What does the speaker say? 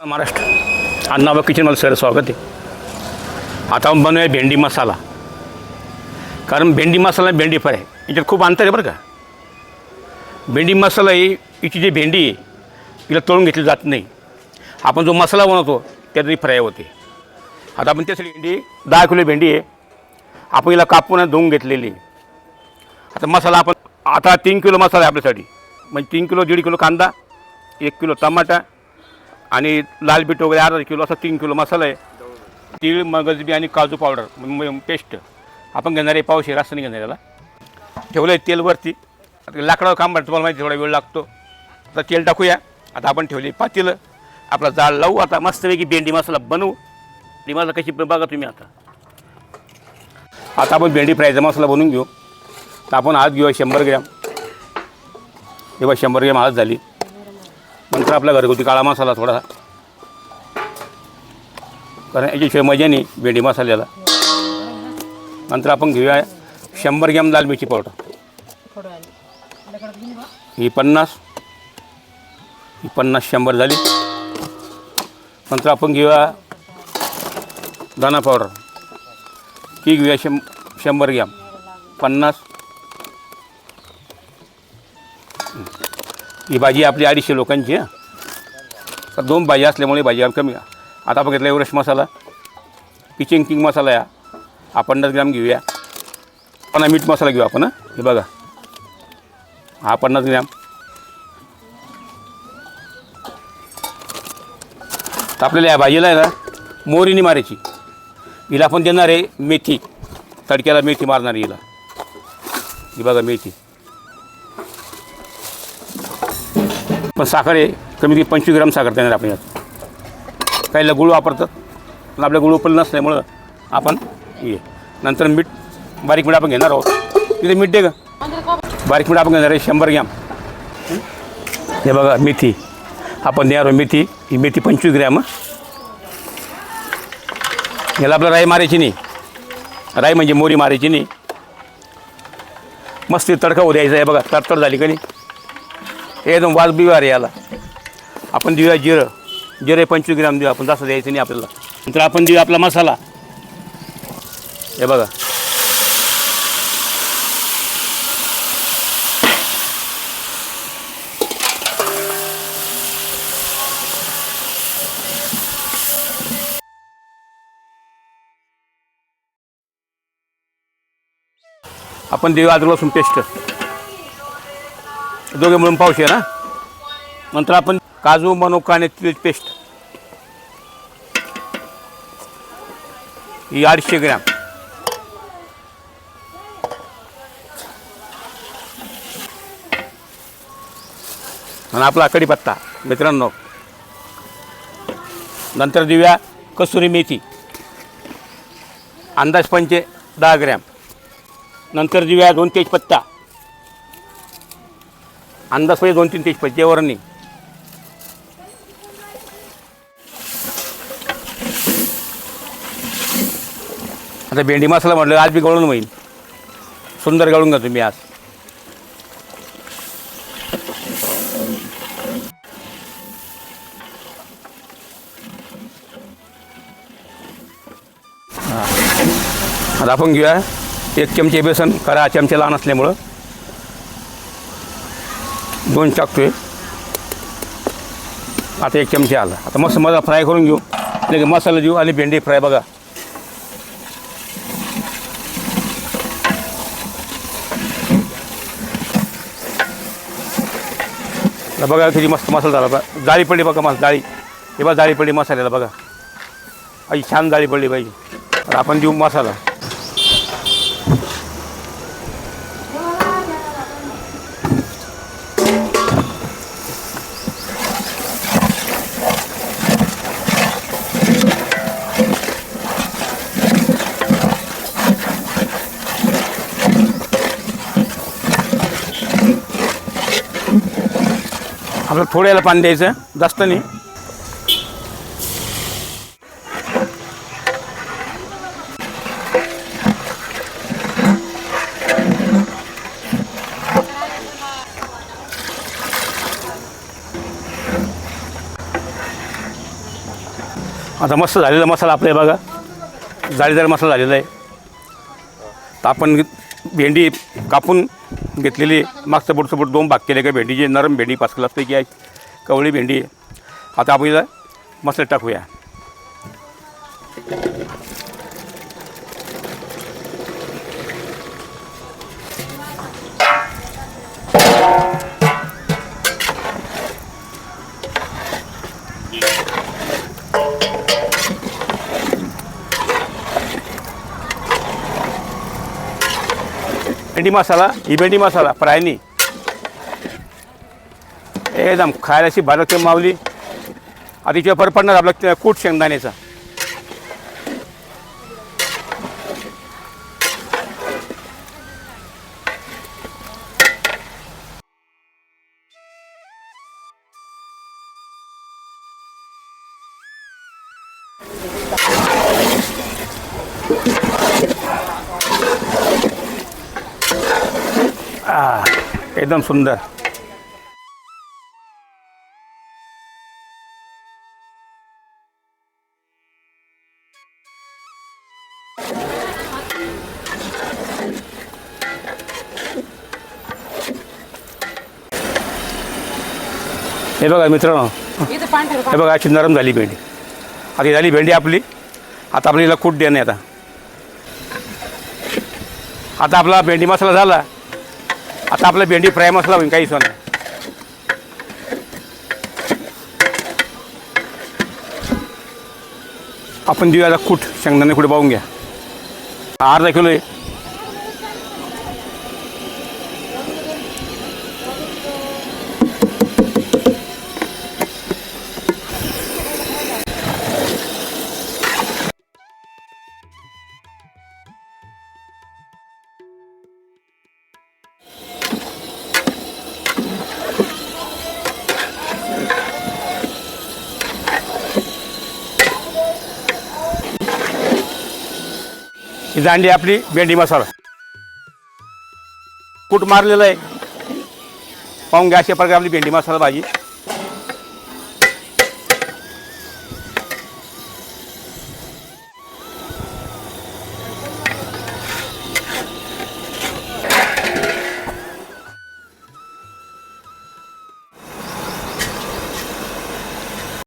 महाराष्ट्र अण्णाबा किचनमध्ये सर स्वागत आहे. आता आपण बनवूया भेंडी मसाला. कारण भेंडी मसाला आणि भेंडी फ्राय याच्यात खूप अंतर आहे बरं का. भेंडी मसाला ही हिची जी भेंडी आहे तिला तळून घेतली जात नाही. आपण जो मसाला बनवतो त्यात ती फ्राय होते. आता आपण त्यासाठी भेंडी 10 किलो भेंडी आहे, आपण हिला कापून धुवून घेतलेली. आता मसाला आपण आता 3 किलो मसाला आहे आपल्यासाठी. म्हणजे 3 किलो 1.5 किलो कांदा, 1 किलो टमाटा आणि लाल बीट वगैरे अर्धा किलो असा 3 किलो मसाला आहे. तीळ, मगजबी आणि काजू पावडर पेस्ट आपण घेणार आहे. पावशेर असं नाही घेणार. याला ठेवलं आहे तेलवरती. आता लाकडावर काम तुम्हाला माहिती थोडा वेळ लागतो. आता तेल टाकूया. आता आपण ठेवले पातेलं, आपला जाळ लावू. आता मस्तपैकी भेंडी मसाला बनवू. भेंडी मसाला कशी बघा तुम्ही. आता आपण भेंडी फ्रायचा मसाला बनवून घेऊ. तर आपण हळद घेऊया 100 ग्रॅम. तेव्हा 100 ग्रॅम हळद झाली. नंतर आपला घरगुती काळा मसाला थोडा, कारण याच्याशिवाय मजा नाही भेंडी मसाल्याला. नंतर आपण घेऊया 100 ग्रॅम लाल मिरची पावडर. ही 50 100 झाली. नंतर आपण घेऊया धना पावडर. ती घेऊया 100 ग्रॅम 50. ही भाजी आपली 250 लोकांची आहे. तर 2 भाजी असल्यामुळे भाजी कमी. आता आपण घेतला एव्हरेस्ट मसाला, किचन किंग मसाला या हा 50 ग्रॅम घेऊया. पण मीठ मसाला घेऊ आपण. हे बघा हा 50 ग्रॅम. तर आपल्याला या भाजीला आहे ना मोहरीने मारायची. हिला आपण देणार आहे मेथी, तडक्याला मेथी मारणार हिला. ही बघा मेथी. पण साखर आहे कमी 25 ग्रॅम साखर देणार आपण यात. काहीला गुळ वापरतात पण आपल्या गुळ उपलब्ध नसल्यामुळं आपण हे. नंतर मीठ, बारीक मीठ आपण घेणार आहोत. तिथे मीठ दे का. बारीक मीठ आपण घेणार आहे 100 ग्रॅम. हे बघा मेथी आपण देणार आहोत. मेथी ही मेथी 25 ग्रॅम. याला आपलं राई मारायची नाही. राई म्हणजे मोहरी मारायची नाही. मस्त तडका होऊ द्यायचा आहे. बघा तडतड झाली का नाही. एकदम वाज बिवार आहे याला. आपण देऊया जिरं. जिरे 25 ग्रॅम देऊ आपण. जास्त द्यायचं नाही आपल्याला. नंतर आपण देऊया आपला मसाला. हे बघा आपण देऊया अद्रक लसूण पेस्ट. दोघे मिळून पावशेर ना. नंतर आपण काजू, मनुका आणि तीळ पेस्ट ही 250 ग्रॅम. आणि आपला कढीपत्ता मित्रांनो. नंतर देऊया कसुरी मेथी अंदाज 10 ग्रॅम. नंतर देऊया 2 तेजपत्ता अंदाज 2-3 तेजपत्ते वर नाही. आता भेंडी मसाला म्हटलं आज बी गळून होईल. सुंदर गळून घ्या तुम्ही आज. आता आपण घेऊया 1 चमचे बेसन. करा चमचे लहान असल्यामुळं 2 टाकतोय. आता 1 चमचे आला. आता मस्त मसाला फ्राय करून घेऊ. म्हणजे मसाला देऊ आणि भेंडी फ्राय बघा. बघा किती मस्त मसाला झाला. जाळी पडली बघा मस्त जाळी. हे बघा जाळी पडली मसाल्याला बघा. अशी छान जाळी पडली पाहिजे. तर आपण देऊ मसाला. आपलं थोडं याला पाणी द्यायचं, जास्त नाही. आता मस्त झालेला मसाला आपला आहे बघा, जाळीदार मसाला झालेला आहे. तर आपण भेंडी कापून घेतलेली, मागचं पुढचं 2 भाग केले का भेंडीची, नरम भेंडी 5 किलोपैकी आहे, कवळी भेंडी. आता आपण हिला मसाला टाकूया. भेंडी मसाला, ही भेंडी मसाला फ्रायनी एकदम खायला अशी भारत मावली. आता तिच्यावर फरक पडणार आपला कूट शेंगदाण्याचा. एकदम सुंदर. हे बघा मित्रांनो, हे बघा अशी नरम झाली भेंडी. आता ही झाली भेंडी आपली. आता आपल्याला कूट देणे. आता आपला भेंडी मसाला झाला. आता आपला भेंडी फ्राय मसाला होईल, काहीच नाही. आपण देऊया आता कूट, शेंगदाणे कुठे पाहून घ्या. अर्धा किलो आहे. ही झाली आपली भेंडी मसाला. कूट मारलेला आहे, पाहून घ्या. अशा प्रकारे आपली भेंडी मसाला भाजी